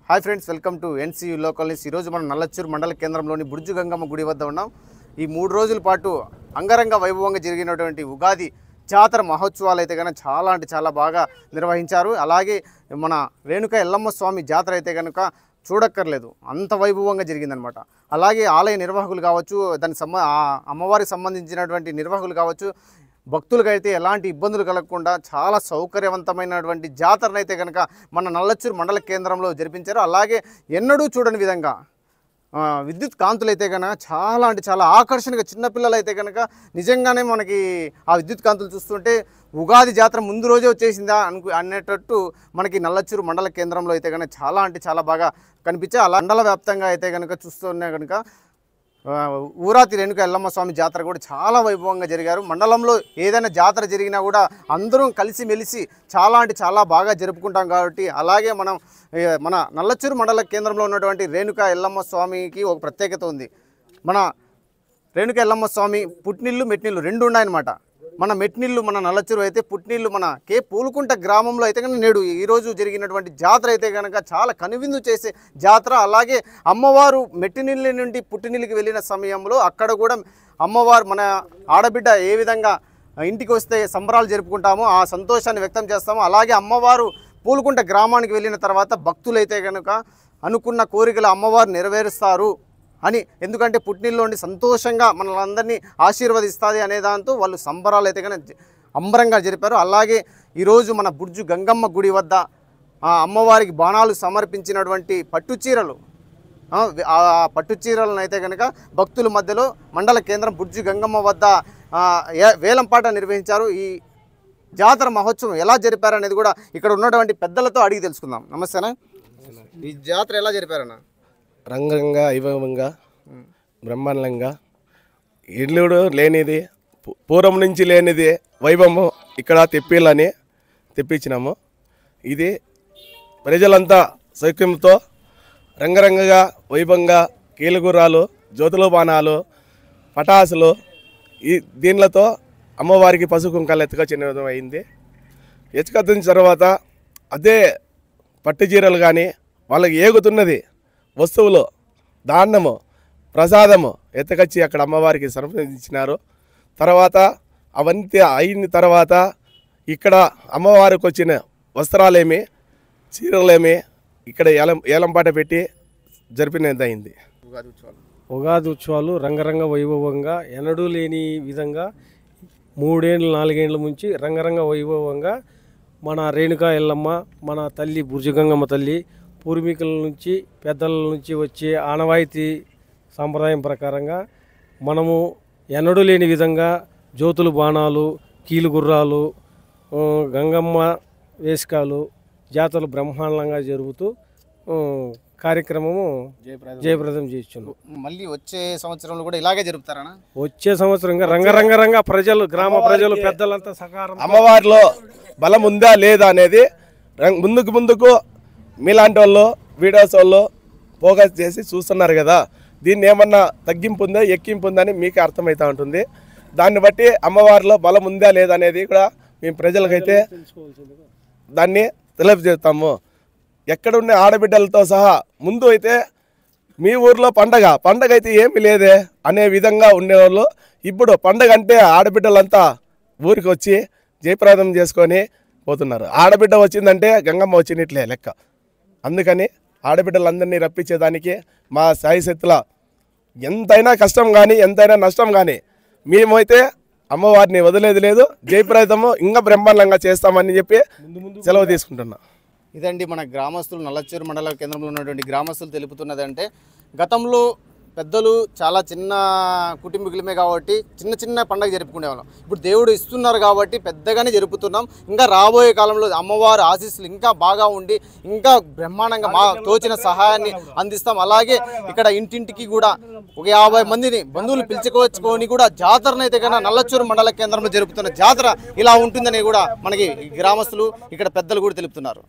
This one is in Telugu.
Hi friends, welcome to NCU local news. ఈరోజు మనం నల్లచ్చూరు మండల కేంద్రంలోని బుర్జు గంగమ్మ గుడి వద్ద ఉన్నాం. ఈ 3 రోజుల పాటు అంగరంగ వైభవంగా జరిగినటువంటి ఉగాది జాతర మహోత్సవాలు అయితే కనుక చాలా అంటే చాలా బాగా నిర్వహించారు. అలాగే మన రేణుక ఎల్లమ్మ స్వామి జాతర అయితే కనుక చూడక్కర్లేదు, అంత వైభవంగా జరిగిందనమాట. అలాగే ఆలయ నిర్వాహకులు కావచ్చు, దానికి అమ్మవారికి సంబంధించినటువంటి నిర్వాహకులు కావచ్చు, భక్తులకైతే ఎలాంటి ఇబ్బందులు కలగకుండా చాలా సౌకర్యవంతమైనటువంటి జాతరను అయితే కనుక మన నల్లచ్చూరు మండల కేంద్రంలో జరిపించారు. అలాగే ఎన్నడూ చూడని విధంగా విద్యుత్ కాంతులు అయితే కనుక చాలా అంటే చాలా ఆకర్షణగా, చిన్నపిల్లలు అయితే కనుక నిజంగానే మనకి ఆ విద్యుత్ కాంతులు చూస్తుంటే ఉగాది జాతర ముందు రోజే వచ్చేసిందా అనేటట్టు మనకి నల్లచ్చూరు మండల కేంద్రంలో అయితే కనుక చాలా అంటే చాలా బాగా కనిపించాయి. అలా మండల వ్యాప్తంగా అయితే కనుక చూస్తున్నా కనుక ఊరాతి రేణుక ఎల్లమ్మ స్వామి జాతర కూడా చాలా వైభవంగా జరిగారు. మండలంలో ఏదైనా జాతర జరిగినా కూడా అందరం కలిసిమెలిసి చాలా అంటే చాలా బాగా జరుపుకుంటాం కాబట్టి, అలాగే మన నల్లచ్చూరు మండల కేంద్రంలో ఉన్నటువంటి రేణుక ఎల్లమ్మ స్వామికి ఒక ప్రత్యేకత ఉంది. మన రేణుక ఎల్లమ్మ స్వామి పుట్టినిల్లు మెట్టినిల్లు రెండు ఉన్నాయన్నమాట. మన మెట్టినిల్లు మన నల్లచ్చూరు అయితే, పుట్టినిల్లు మన పూలుకుంట గ్రామంలో అయితే కనుక నేడు ఈరోజు జరిగినటువంటి జాతర అయితే కనుక చాలా కనువిందు చేసే జాతర. అలాగే అమ్మవారు మెట్టినిల్లు నుండి పుట్టినిల్లుకి వెళ్ళిన సమయంలో అక్కడ కూడా అమ్మవారు మన ఆడబిడ్డ ఏ విధంగా ఇంటికి వస్తే సంబరాలు జరుపుకుంటామో ఆ సంతోషాన్ని వ్యక్తం చేస్తాము. అలాగే అమ్మవారు పూలుకుంట గ్రామానికి వెళ్ళిన తర్వాత భక్తులైతే కనుక అనుకున్న కోరికలు అమ్మవారు నెరవేరుస్తారు అని, ఎందుకంటే పుట్టినిల్లోని సంతోషంగా మనలందరినీ ఆశీర్వదిస్తుంది అనే దాంతో వాళ్ళు సంబరాలు అయితే కనుక అంబరంగా జరిపారు. అలాగే ఈరోజు మన బుర్జు గంగమ్మ గుడి వద్ద అమ్మవారికి బాణాలు సమర్పించినటువంటి పట్టుచీరలు, ఆ పట్టుచీరలను అయితే కనుక భక్తుల మధ్యలో మండల కేంద్రం బుర్జు గంగమ్మ వద్ద వేలంపాట నిర్వహించారు. ఈ జాతర మహోత్సవం ఎలా జరిపారనేది కూడా ఇక్కడ ఉన్నటువంటి పెద్దలతో అడిగి తెలుసుకుందాం. నమస్తేనా, ఈ జాతర ఎలా జరిపారన్నా? రంగంగా వైభవంగా బ్రహ్మాండంగా ఇల్లుడు లేనిది, పూర్వం నుంచి లేనిది వైభవం ఇక్కడ తెప్పించినాము. ఇది ప్రజలంతా సౌఖ్యంతో రంగరంగగా వైభవంగా కీలుగుర్రాలు, జ్యోతుల బాణాలు, పటాసులు దీనిలతో అమ్మవారికి పసుపు కుంకాలు ఎత్తుకొచ్చిన అయింది. ఎత్తుకొచ్చిన తర్వాత అదే పట్టు చీరలు కానీ వాళ్ళకి ఏగుతున్నది వస్తువులు, దాన్నము, ప్రసాదము ఎత్తకొచ్చి అక్కడ అమ్మవారికి సమర్పించినారు. తర్వాత అవన్నీ అయిన తర్వాత ఇక్కడ అమ్మవారికి వచ్చిన వస్త్రాలేమి, చీరలేమి ఇక్కడ ఏలంపాట పెట్టి జరిపినది అయింది. ఉగాది ఉత్సవాలు రంగరంగ వైభవంగా ఎన్నడూ లేని విధంగా 3 ఏళ్ళు 4 ఏళ్ళ నుంచి రంగరంగ వైభవంగా మన రేణుకా ఎల్లమ్మ, మన తల్లి బుర్జు గంగమ్మ తల్లి పూర్వీకుల నుంచి పెద్దల నుంచి వచ్చే ఆనవాయితీ సాంప్రదాయం ప్రకారంగా మనము ఎన్నడూ లేని విధంగా జ్యోతులు బాణాలు, కీలుగుర్రాలు, గంగమ్మ వేసుకాలు జాతరలు బ్రహ్మాండంగా జరుగుతూ కార్యక్రమము జయప్రదం చేస్తున్నాం. మళ్ళీ వచ్చే సంవత్సరంలో కూడా ఇలాగే జరుపుతారనా? వచ్చే సంవత్సరంగా రంగరంగ ప్రజలు, గ్రామ ప్రజలు పెద్దలంతా సకారం అమ్మవారిలో బలం ఉందా లేదా అనేది ముందుకు మీలాంటి వాళ్ళు వీడియోస్ వాళ్ళు ఫోకస్ చేసి చూస్తున్నారు కదా, దీన్ని ఏమన్నా తగ్గింపు ఉందా ఎక్కింపు ఉందా అని మీకు అర్థమవుతూ ఉంటుంది. దాన్ని బట్టి అమ్మవారిలో బలం ఉందా లేదా అనేది కూడా మేము ప్రజలకైతే దాన్ని తెలియజేస్తాము. ఎక్కడున్న ఆడబిడ్డలతో సహా ముందు అయితే మీ ఊర్లో పండగ అయితే ఏమీ లేదే అనే విధంగా ఉండేవాళ్ళు. ఇప్పుడు పండగ అంటే ఆడబిడ్డలంతా ఊరికి వచ్చి జయప్రదం చేసుకొని పోతున్నారు. ఆడబిడ్డ వచ్చిందంటే గంగమ్మ వచ్చినట్లే లెక్క. అందుకని ఆడబిడ్డలందరినీ రప్పించేదానికి మా సాయశక్తుల ఎంతైనా కష్టం కానీ ఎంతైనా నష్టం కానీ మేమైతే అమ్మవారిని వదిలేది లేదు. జయప్రదము ఇంకా బ్రహ్మాండంగా చేస్తామని చెప్పి సెలవు తీసుకుంటున్నా. ఇదండి మన గ్రామస్తులు, నల్లచ్చూరు మండల కేంద్రంలో ఉన్నటువంటి గ్రామస్తులు తెలుపుతున్నదంటే, గతంలో పెద్దలు చాలా చిన్న కుటుంబీకులమే కాబట్టి చిన్న పండుగ జరుపుకునేవాళ్ళం. ఇప్పుడు దేవుడు ఇస్తున్నారు కాబట్టి పెద్దగానే జరుపుతున్నాం. ఇంకా రాబోయే కాలంలో అమ్మవారి ఆశీస్సులు ఇంకా బాగా ఉండి ఇంకా బ్రహ్మాండంగా మా తోచిన సహాయాన్ని అందిస్తాం. అలాగే ఇక్కడ ఇంటింటికి కూడా ఒక 50 మందిని బంధువులు పిలుచుకొచ్చుకొని కూడా జాతరను అయితే కన్నా నల్లచ్చూరు మండల కేంద్రంలో జరుపుతున్న జాతర ఇలా ఉంటుందని కూడా మనకి గ్రామస్తులు ఇక్కడ పెద్దలు కూడా తెలుపుతున్నారు.